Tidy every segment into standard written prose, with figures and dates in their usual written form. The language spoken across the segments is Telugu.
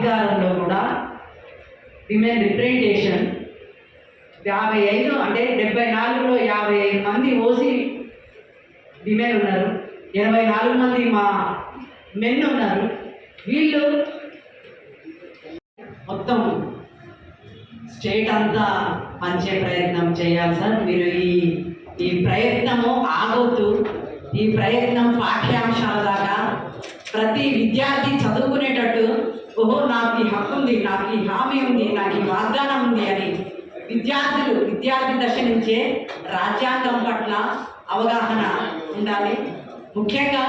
అధికారంలో కూడా విమెన్ రిప్రజెంటేషన్ 55 అంటే 74లో 55 మంది ఓసీ విమెన్ ఉన్నారు, 84 మంది మా మెన్ ఉన్నారు. వీళ్ళు మొత్తం స్టేట్ అంతా పంచే ప్రయత్నం చేయాలి సార్. మీరు ఈ ప్రయత్నము ఆగొద్దు. ఈ ప్రయత్నం పాఠ్యాంశాల దాకా ప్రతి విద్యార్థి చదువుకునేటట్టు, ఓహో నాకు ఈ హక్కు ఉంది, నాకు ఈ హామీ ఉంది, నాకు ఈ వాగ్దానం ఉంది అని విద్యార్థి దశ నుంచే రాజ్యాంగం పట్ల అవగాహన ఉండాలి. ముఖ్యంగా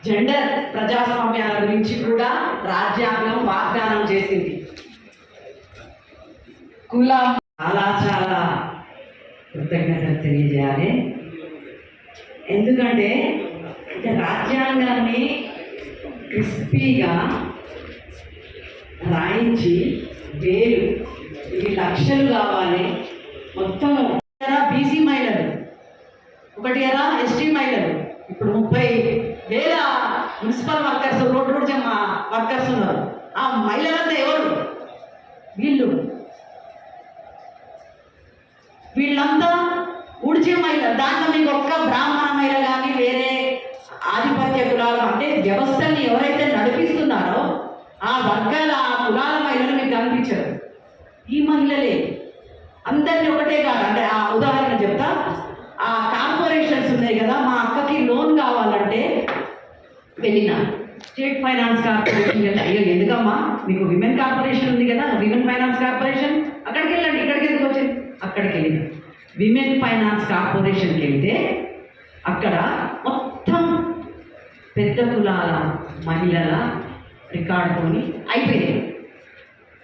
జెండర్ ప్రజాస్వామ్యాల గురించి కూడా రాజ్యాంగం వాగ్దానం చేసింది. కులం చాలా కృతజ్ఞతలు తెలియజేయాలి. ఎందుకంటే రాజ్యాంగాన్ని క్రిస్పీగా రాయించి వేలు ఇవి లక్షలు కావాలి. మొత్తం బీసీ మహిళలు, ఒకటి కదా ఎస్టీ మహిళలు, ఇప్పుడు 30,000 మున్సిపల్ వర్కర్స్, రోడ్డు వర్కర్స్ ఉన్నారు. ఆ మహిళలంతా ఎవరు? వీళ్ళంతా ఉడిచే మహిళ. దాంట్లో మీకు ఒక్క బ్రాహ్మణ మహిళ కానీ వేరే ఆధిపత్య కులాలు అంటే వ్యవస్థని ఎవరైతే నడిపిస్తున్నారో ఆ వర్గాల ఆ కులాల మహిళలు మీకు కనిపించరు. ఈ మహిళలే అందరినీ ఒకటే కాదు. అంటే ఆ ఉదాహరణ చెప్తా, ఆ కార్పొరేషన్స్ ఉన్నాయి కదా, మా అక్కకి లోన్ కావాలంటే వెళ్ళిన స్టేట్ ఫైనాన్స్ కార్పొరేషన్, అయ్యో ఎందుకమ్మా మీకు విమెన్ కార్పొరేషన్ ఉంది కదా, విమెన్ ఫైనాన్స్ కార్పొరేషన్ అక్కడికి వెళ్ళండి, ఇక్కడికి ఎందుకు వచ్చింది, అక్కడికి వెళ్ళిన విమెన్ ఫైనాన్స్ కార్పొరేషన్కి వెళ్తే అక్కడ మొత్తం పెద్ద కులాల మహిళల రికార్డుతోని అయిపోయింది,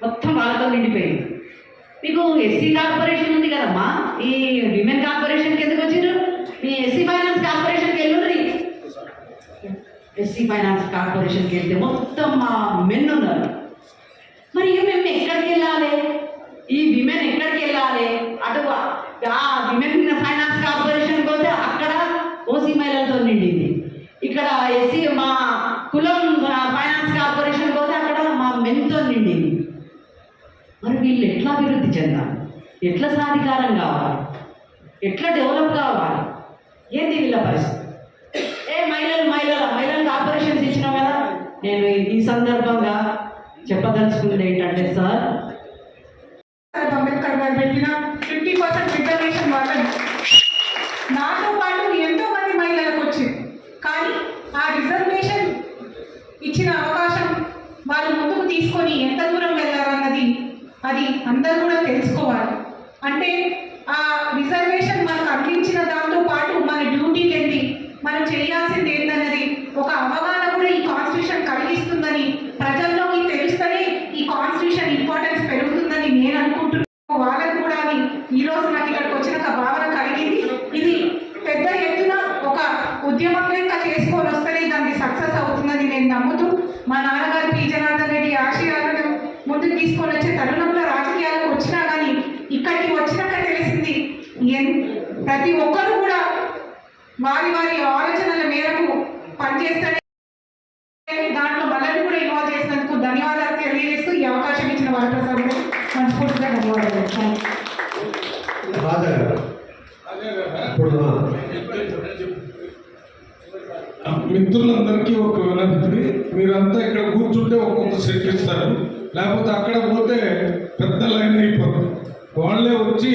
మొత్తం వాళ్ళతో నిండిపోయింది. మీకు ఎస్సీ కార్పొరేషన్ ఉంది కదమ్మా, ఈ విమెన్ కార్పొరేషన్కి ఎందుకు వచ్చారు? మీ ఎస్సీ ఫైనాన్స్ కార్పొరేషన్కి వెళ్ళుర్రి. ఎస్సీ ఫైనాన్స్ కార్పొరేషన్కి వెళ్తే మొత్తం మా మెన్ ఉన్నారు. మరి మేము ఎక్కడికి వెళ్ళాలి? ఈ విమెన్ ఎక్కడికి వెళ్ళాలి? అటు ఆ విమెన్ ఫైనాన్స్ కార్పొరేషన్కి పోతే అక్కడ ఓసీ మహిళలతో నిండింది, ఇక్కడ ఎస్సీ మా కులం ఫైనాన్స్ కార్పొరేషన్కి పోతే అక్కడ మా మెన్తో నిండింది. మరి వీళ్ళు ఎట్లా అభివృద్ధి చెందాలి? ఎట్లా సాధికారం కావాలి? ఎట్లా డెవలప్ కావాలి? ఏంది వీళ్ళ పరిస్థితి? మహిళలు కార్పొరేషన్స్ ఇచ్చినాం కదా. నేను ఈ సందర్భంగా చెప్పదలుచుకున్నది ఏంటంటే సార్, అంబేద్కర్ గారు పెట్టిన 50% రిజర్వేషన్ వాళ్ళని నాతో పాటు ఎంతో మంది మహిళలకు వచ్చింది. కానీ ఆ రిజర్వేషన్ ఇచ్చిన అవకాశం వాళ్ళు ముందుకు తీసుకొని ఎంత దూరం వెళ్ళారన్నది అది అందరూ కూడా తెలుసుకోవాలి. అంటే ఆ రిజర్వేషన్ మనకు అందించిన దాంతో పాటు మన డ్యూటీలు ఏంటి, మనం చేయాల్సింది ఏంటన్నది ఒక అవగాహన కూడా ఈ కాన్స్టిట్యూషన్ కలిగిస్తుందని ప్రజల్లోకి తెలుస్తేనే ఈ కాన్స్టిట్యూషన్ ఇంపార్టెన్స్ పెరుగుతుందని నేను అనుకుంటున్నాను. వాళ్ళకు కూడా అది ఈరోజు నాకు ఇక్కడికి వచ్చినాక భావన కలిగింది. ఇది పెద్ద ఎత్తున ఒక ఉద్యమంగా ఇంకా చేసుకొని వస్తేనే దానికి సక్సెస్ అవుతుందని నేను నమ్ముతూ, మా నాన్నగారు పి జనార్దన్ రెడ్డి ఆశయాలను ముందుకు తీసుకొని వచ్చే తరుణంలో రాజకీయాలకు వచ్చినా కానీ ఇక్కడికి వచ్చినాక తెలిసింది ప్రతి ఒక్కరు కూడా వారి ఆలోచనల మేరకు పనిచేస్తేనే. దాంట్లో మనల్ని కూడా ఇన్వాల్వ్ చేసినందుకు ధన్యవాదాలు తెలియజేస్తూ ఈ అవకాశం ఇచ్చిన వరప్రసాద్ గారు మనస్ఫూర్తిగా ధన్యవాదాలు. మిత్రులందరికీ ఒక వినంతి, మీరంతా ఇక్కడ కూర్చుంటే ఒక్కొక్క సెట్ ఇస్తారు, లేకపోతే అక్కడ పోతే పెద్ద లైన్ అయిపోతుంది. వాళ్ళే వచ్చి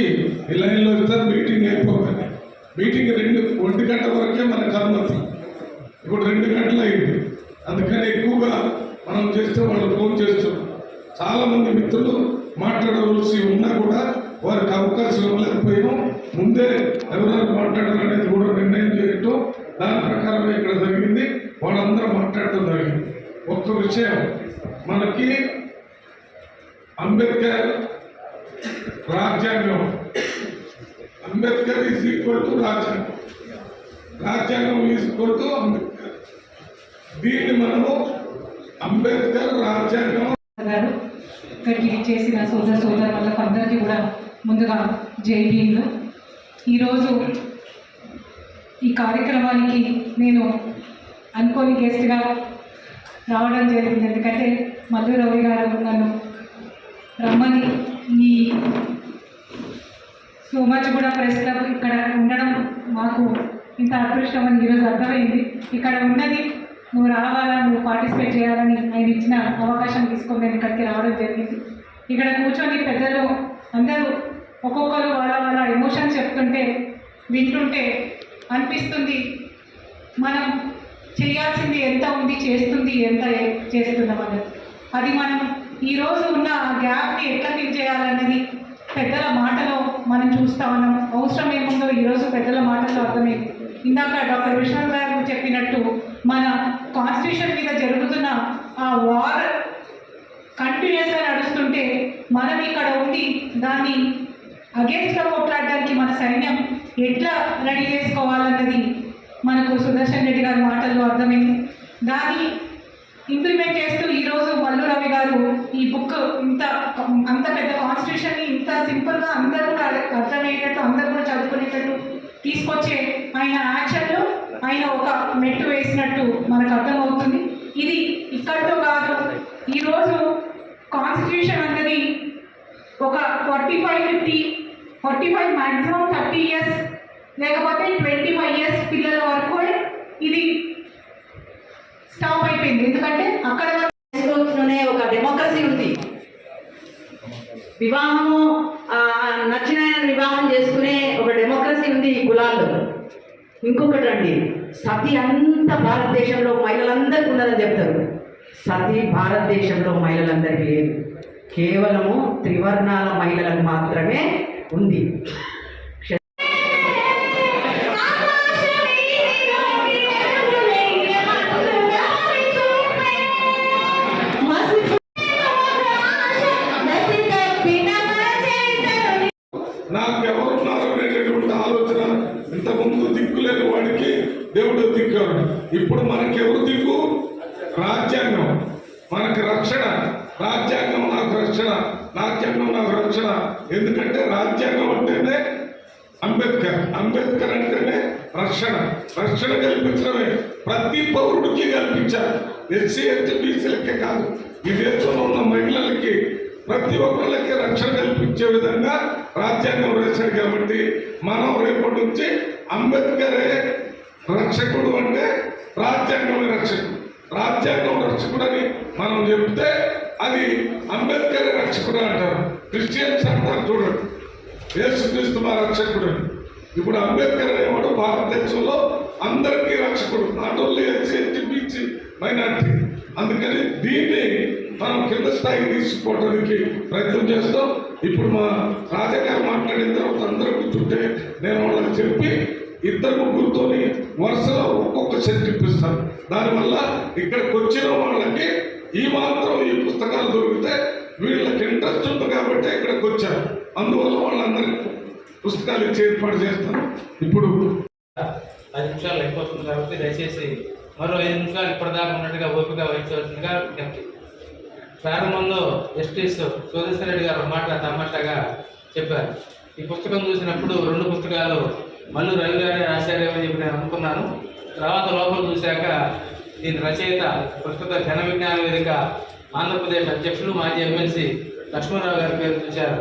ఈ లైన్లో ఇస్తారు, మీటింగ్ అయిపోతుంది. మీటింగ్ 1 గంట వరకే మనకు అనుమతి, ఇప్పుడు 2 గంటలు అయింది. అందుకని ఎక్కువగా మనం చేస్తే వాళ్ళు ఫోన్ చేస్తున్నాం. చాలామంది మిత్రులు మాట్లాడవలసి ఉన్నా కూడా వారికి అవకాశం ఇవ్వలేకపోయాం. ముందే ఎవరైనా మాట్లాడాలనేది కూడా నిర్ణయం చేయటం, దాని ప్రకారమే ఇక్కడ జరిగింది. వాళ్ళందరూ మాట్లాడటం జరిగింది. ఒక్క విషయం, మనకి అంబేద్కర్ రాజ్యాంగం, అంబేద్కర్ ఈజ్ ఈక్వల్ టు రాజ్యాంగం, రాజ్యాంగం ఈజ్ ఈక్వల్ టు అంబేద్కర్. దీన్ని మనము అంబేద్కర్ రాజ్యాంగం ఇక్కడికి చేసిన సోదరులకు అందరికీ కూడా ముందుగా జై భీమ్. ఈరోజు ఈ కార్యక్రమానికి నేను అనుకోని గెస్ట్గా రావడం జరిగింది. ఎందుకంటే మల్లు రవి గారు నన్ను రమ్మని ఈ సో మచ్ కూడా ప్రెస్ క్లబ్ ఇక్కడ ఉండడం మాకు ఇంత అదృష్టం అని ఈరోజు అర్థమైంది. ఇక్కడ ఉన్నది నువ్వు రావాలా, నువ్వు పార్టిసిపేట్ చేయాలని ఆయన ఇచ్చిన అవకాశం తీసుకొని నేను ఇక్కడికి రావడం జరిగింది. ఇక్కడ కూర్చొని పెద్దలు అందరూ ఒక్కొక్కరు వాళ్ళ ఎమోషన్స్ చెప్తుంటే వింటుంటే అనిపిస్తుంది మనం చేయాల్సింది ఎంత ఉంది, చేస్తుంది ఎంత చేస్తున్నాం అన్నది. అది మనం ఈరోజు ఉన్న ఆ గ్యాప్ని ఎట్లా ఫిల్ చేయాలన్నది పెద్దల మాటలో మనం చూస్తా ఉన్నాం. అవసరం ఏముందో ఈరోజు పెద్దల మాటల్లో అర్థమైంది. ఇందాక డాక్టర్ విశ్వనాథ్ గారు చెప్పినట్టు మన కాన్స్టిట్యూషన్ మీద జరుగుతున్న ఆ వార్ కంటిన్యూస్గా నడుస్తుంటే మనం ఇక్కడ ఉండి దాన్ని అగేన్స్ట్గా కొట్లాడడానికి మన సైన్యం ఎట్లా రెడీ చేసుకోవాలన్నది మనకు సుదర్శన్ రెడ్డి గారి మాటల్లో అర్థమైంది. దాన్ని ఇంప్లిమెంట్ చేస్తూ ఈరోజు మల్లు రవి గారు ఈ బుక్ అంత పెద్ద కాన్స్టిట్యూషన్ని ఇంత సింపుల్గా అందరూ కూడా అర్థమయ్యేటట్టు, అందరూ కూడా చదువుకునేటట్టు తీసుకొచ్చే ఆయన యాక్షన్లో ఆయన ఒక మెట్టు వేసినట్టు మనకు అర్థమవుతుంది. ఇది ఇక్కడితో కాదు, ఈరోజు కాన్స్టిట్యూషన్ అన్నది ఒక 45 మ్యాక్సిమం 30 ఇయర్స్ లేకపోతే 25 ఇయర్స్ పిల్లల వరకు ఇది స్టాప్ అయిపోయింది. ఎందుకంటే అక్కడ లోనే ఒక డెమోక్రసీ ఉంది. వివాహము నచ్చిన వివాహం చేసుకునే ఒక డెమోక్రసీ ఉంది ఈ కులాల్లో. ఇంకొకటి అండి, సతి అంత భారతదేశంలో మహిళలందరికీ ఉన్నదని చెప్తారు. సతి భారతదేశంలో మహిళలందరికీ లేదు, కేవలము త్రివర్ణాల మహిళలకు మాత్రమే ఉంది. నాకెవరున్నారు అనేటటువంటి ఆలోచన ఇంతకుముందు దిక్కులేని వాడికి దేవుడు దిక్కాడు. ఇప్పుడు మనకెవరు దిక్కు? రాజ్యాంగం మనకు రక్షణ. రాజ్యాంగం నాకు రక్షణ, రాజ్యాంగం నాకు రక్షణ. ఎందుకంటే రాజ్యాంగం అంటేనే అంబేద్కర్ అంటేనే రక్షణ కల్పించడమే. ప్రతి పౌరుడికి కల్పించారు. ఎస్సీ ఎస్టీ బీసీలకే కాదు, ఈ దేశంలో ఉన్న మహిళలకి ప్రతి ఒక్కళ్ళకి రక్షణ కల్పించే విధంగా రాజ్యాంగం రాశాడు. కాబట్టి మనం రేపటి నుంచి అంబేద్కరే రక్షకుడు అంటే రాజ్యాంగమే రక్షకుడు. రాజ్యాంగం రక్షకుడు అని మనం చెప్తే అది అంబేద్కరే రక్షకుడు అంటారు. క్రిస్టియన్స్ అంటారు చూడండి, యేసుక్రీస్తు మా రక్షకుడు అని. ఇప్పుడు అంబేద్కర్ అనేవాడు భారతదేశంలో అందరికీ రక్షకుడు, not only SC ST BC minority. అందుకని దీన్ని మనం కింద స్థాయికి తీసుకోవడానికి ప్రయత్నం చేస్తాం. ఇప్పుడు మా రాజగారు మాట్లాడిన తర్వాత అందరూ కూర్చుంటే నేను వాళ్ళకి చెప్పి 2-3 వరుసలో ఒక్కొక్క సెట్ ఇప్పిస్తాను. దానివల్ల ఇక్కడికి వచ్చిన వాళ్ళకి ఈ మాత్రం ఈ పుస్తకాలు దొరికితే వీళ్ళకి ఇంట్రెస్ట్ ఉంది కాబట్టి ఇక్కడికి వచ్చారు. అందువల్ల వాళ్ళందరికీ పుస్తకాలు ఇచ్చి ఏర్పాటు చేస్తాను. ఇప్పుడు 10 నిమిషాలు అయిపోతుంది కాబట్టి దయచేసి మరో 5 నిమిషాలు ఇప్పటిదాకా ఉన్నట్టుగా ఓపిక వహించవలసిందిగా విజ్ఞప్తి. ప్రారంభంలో జస్టిస్ సుదర్శన్ రెడ్డి గారు మాట తమాషాగా చెప్పారు. ఈ పుస్తకం చూసినప్పుడు 2 పుస్తకాలు మల్లు రవి గారే రాశారేమని చెప్పి నేను అనుకున్నాను. తర్వాత లోపల చూశాక దీని రచయిత ప్రస్తుత జన విజ్ఞాన వేదిక ఆంధ్రప్రదేశ్ అధ్యక్షులు మాజీ ఎమ్మెల్సీ లక్ష్మణరావు గారి పేరు చూశారు.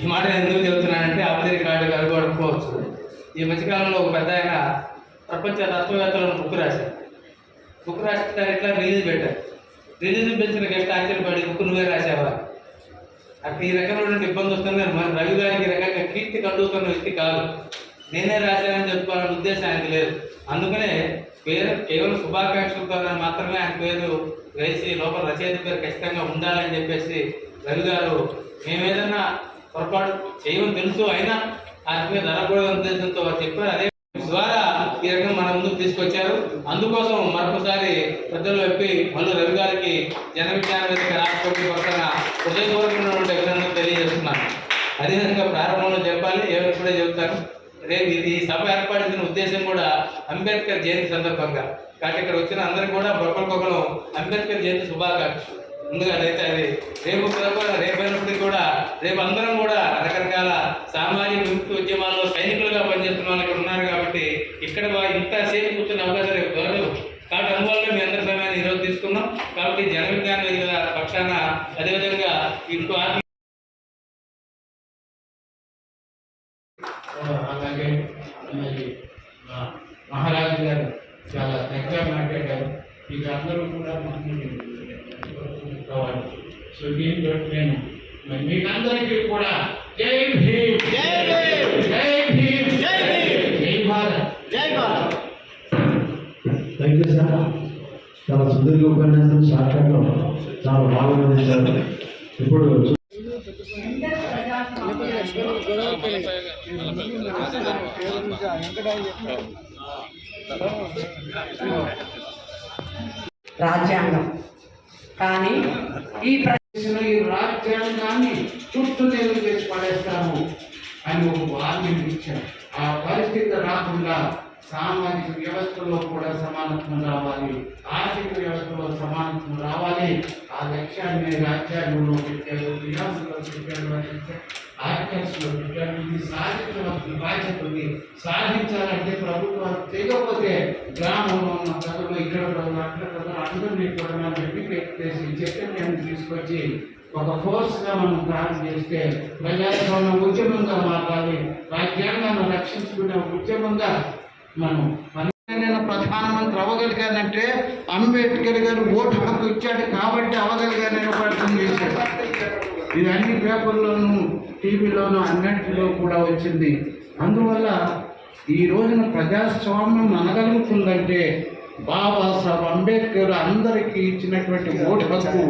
ఈ మాట నేను ఎందుకు చెబుతున్నానంటే ఆబ్జెక్ట్ కార్డు గారు కూడా అనుకోవచ్చు. ఈ మధ్యకాలంలో ఒక పెద్ద ఆయన ప్రపంచ తత్వవేత్తలను బుక్ రాశారు. బుక్ రాస్తే ఇట్లా రిలీజ్ పెట్టారు. రిలీజ్ పెంచిన గెస్ట్ ఆశ్చర్యపడి బుక్ నువ్వే రాసావా? అక్కడ ఈ రకమైనటువంటి ఇబ్బంది వస్తుంది. మన రవి గారికి ఈ రకంగా కీర్తి కలుగుతున్న వ్యక్తి కాదు, నేనే రాశానని చెప్పుకోవాలనే ఉద్దేశం ఆయనకి లేదు. అందుకనే పేరు కేవలం శుభాకాంక్షలతో మాత్రమే ఆయన పేరు వేసి లోపల రచయిత పేరు ఖచ్చితంగా ఉండాలని చెప్పేసి రవి గారు మేమేదన్నా పొరపాటు చేయమని తెలుసు అయినా ఆయన పేరు ధరకూడదు ఉద్దేశంతో చెప్పారు. అదే ద్వారా ఈ రకంగా మన ముందుకు తీసుకొచ్చారు. అందుకోసం మరొకసారి పెద్దలు చెప్పి మల్లు రవి గారికి జన విజ్ఞాన వేదిక రాష్ట్రపతి పక్కన హృదయపూర్వకమైనటువంటి అభినందనలు తెలియజేస్తున్నాను. అదేవిధంగా ప్రారంభంలో చెప్పాలి, ఇప్పుడే చెబుతాను. రేపు ఇది సభ ఏర్పాటు చేసిన ఉద్దేశం కూడా అంబేద్కర్ జయంతి సందర్భంగా కాబట్టి ఇక్కడ వచ్చిన అందరికీ కూడా ఒకరికొకరు అంబేద్కర్ జయంతి శుభాకాంక్షలు. ముందుగా అయితే అది రేపైనప్పటికీ కూడా రేపు అందరం కూడా రకరకాల సామాజిక విముక్తి ఉద్యమాల్లో సైనికులుగా పనిచేస్తున్న వాళ్ళు ఇక్కడ ఉన్నారు. కాబట్టి ఇక్కడ ఇంతసేపు కూర్చున్న అవకాశం రేపు దొరకదు. కాబట్టి అందువల్ల మీ అందరి సమయాన్ని ఈరోజు తీసుకున్నాం. కాబట్టి జన విజ్ఞాన వేదిక పక్షాన అదేవిధంగా ఇంకో అలాగే మరి మహారాజు గారు చాలా చక్కగా మాట్లాడారు. ఇక అందరూ కూడా కావాలి. సో దీంతో నేను మరి మీకందరికీ కూడా జై భీమ్, జై భీమ్, జై భీమ్, జై భీమ్, జై భారత్, జై భారత్. Thank you sir. చాలా సుదీర్ఘ ఉపన్యాసం షార్ట్కట్లో చాలా బాగా అందించారు. ఇప్పుడు రాజ్యాంగం కానీ ఈ ఈ రాజ్యాంగాన్ని చుట్టూ నెలలు చేసి పడేస్తాము అని ఒక వార్నింగ్ ఇచ్చారు. ఆ పరిస్థితి రాకుండా సామాజిక వ్యవస్థలో కూడా సమానత్వం రావాలి, ఆర్థిక వ్యవస్థలో సమానత్వం రావాలి. ఆ లక్ష్యాన్ని రాజ్యాంగంలో పెట్టారు, నియామకంలో పెట్టారు, ఆర్టికల్స్లో పెట్టారు. ఇది సాధించవలసిన బాధ్యత ఉంది. సాధించాలంటే ప్రభుత్వం చేయకపోతే గ్రామంలో ఉన్న ప్రజలు, ఇక్కడ ప్రజలు, అక్కడ ప్రజలు అందరినీ కూడా మనం చేసి చైతన్యాన్ని తీసుకొచ్చి ఒక ఫోర్స్గా మనం ప్లాన్ చేస్తే ప్రజాస్వామ్య ఉద్యమంగా మారాలి. రాజ్యాంగాన్ని రక్షించుకునే ఉద్యమంగా మనం నేను ప్రధానమంత్రి అవ్వగలిగానంటే అంబేద్కర్ గారు ఓటు హక్కు ఇచ్చాడు కాబట్టి అవ్వగలిగానని ప్రయత్నం చేశాడు. ఇది అన్ని పేపర్లోనూ, టీవీలోనూ, అన్నింటిలో కూడా వచ్చింది. అందువల్ల ఈ రోజున ప్రజాస్వామ్యం అనగలుగుతుందంటే బాబాసాహెబ్ అంబేద్కర్ అందరికీ ఇచ్చినటువంటి ఓటు హక్కు.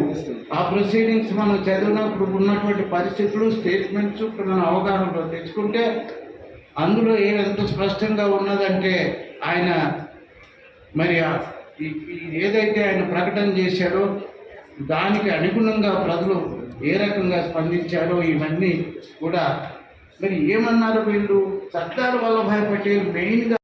ఆ ప్రొసీడింగ్స్ మనం చదివినప్పుడు ఉన్నటువంటి పరిస్థితులు, స్టేట్మెంట్స్ మనం అవగాహనలో తెచ్చుకుంటే అందులో ఎంత స్పష్టంగా ఉన్నదంటే ఆయన మరి ఏదైతే ఆయన ప్రకటన చేశాడో దానికి అనుగుణంగా ప్రజలు ఏ రకంగా స్పందించారో ఇవన్నీ కూడా మరి ఏమన్నారు వీళ్ళు. సర్దార్ వల్లభాయ్ పటేల్ మెయిన్గా